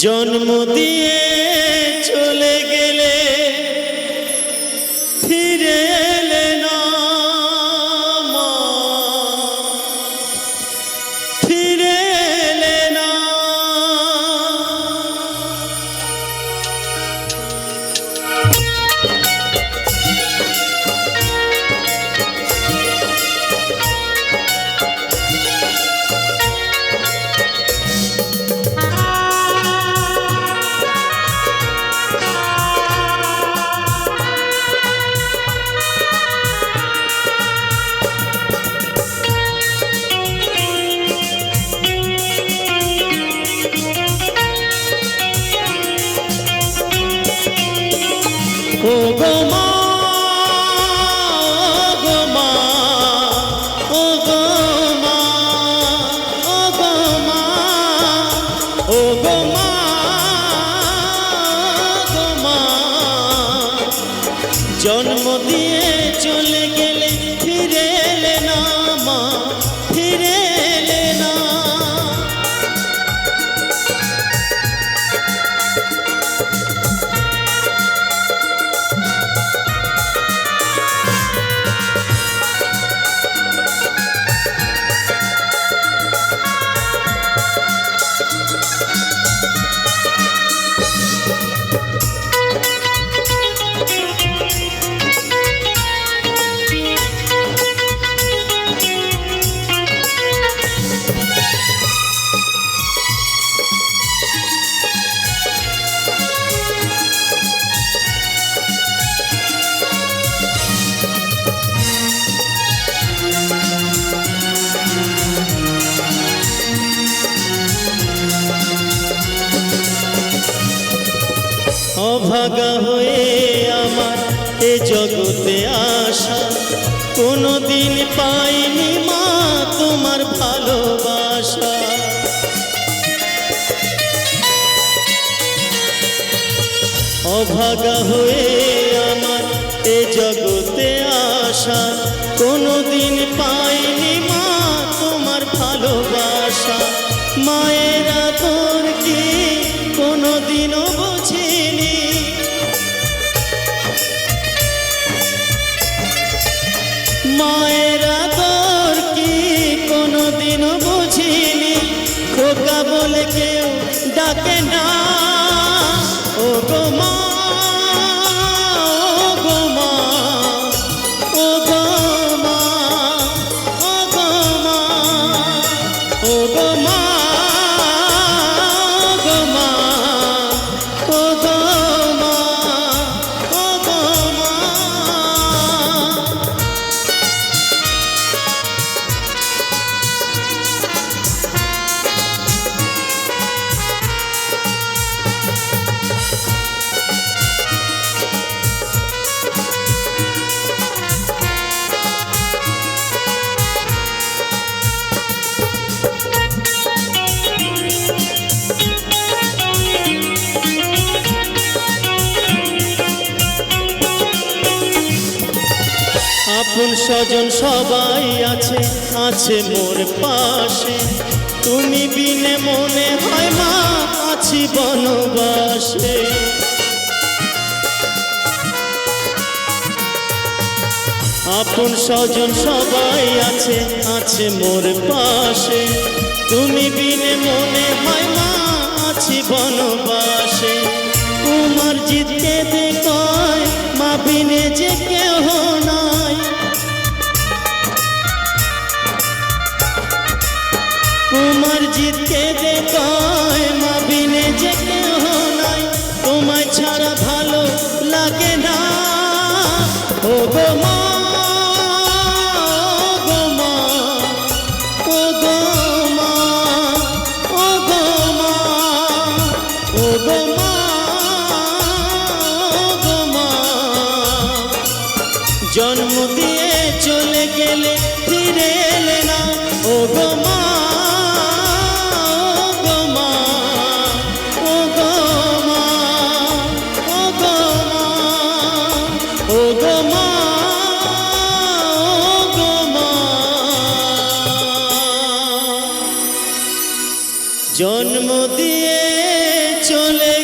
জন্ম দিয়ে চলে গেলে ফিরে এলে না মা, ফিরে এলে না। ও গো মা, ও গো মা, ও গো মা, ও গো মা, ও গো মা, গো মা। জন্ম দিয়ে চলে গেলে ফিরে এলে না মা, ফিরে এলে না। অভাগা হয়ে আমার এ জগতে আসা, কোনোদিন পাইনি মা তোমার ভালোবাসা। অভাগা হয়ে আমার এ জগতে আসা, কোনোদিন পাইনি মা তোমার ভালোবাসা। মায়ের আদর কি কোনোদিনও বুঝিনি, মায়ের আদর কি কোনোদিনও বুঝিনি। খোকা বলে কেউ ডাকে না, ও গো মা, ও গো মা, ও গো মা, ও গো মা, ও গো মা, গো মা, ও গো মা, ও গো মা। আপন স্বজন সবাই আছে, আছে মোর পাশে। তুমি বিনে মনে হয় মা আছি বনবাসে। আপন স্বজন সবাই আছে, আছে মোর পাশে। তুমি বিনে মনে হয় মা আছি বনবাসে। তোমার জিতকে দেখায় মা বিনে যে কেহ নাই। তোমার জিতকে দেখায় মা বিনে যে কেহ নাই। তোমায় ছাড়া ভালো লাগে না, ও গো মা, ও গো মা, ও গো মা, ও গো মা, ও গো মা, গো মা। জন্ম দিয়ে চলে গেলে ফিরে এলে না, ও গো মা, ও গো মা, ও গো মা, ও গো মা, ও গো মা, ও গো মা। জন্ম দিয়ে চলে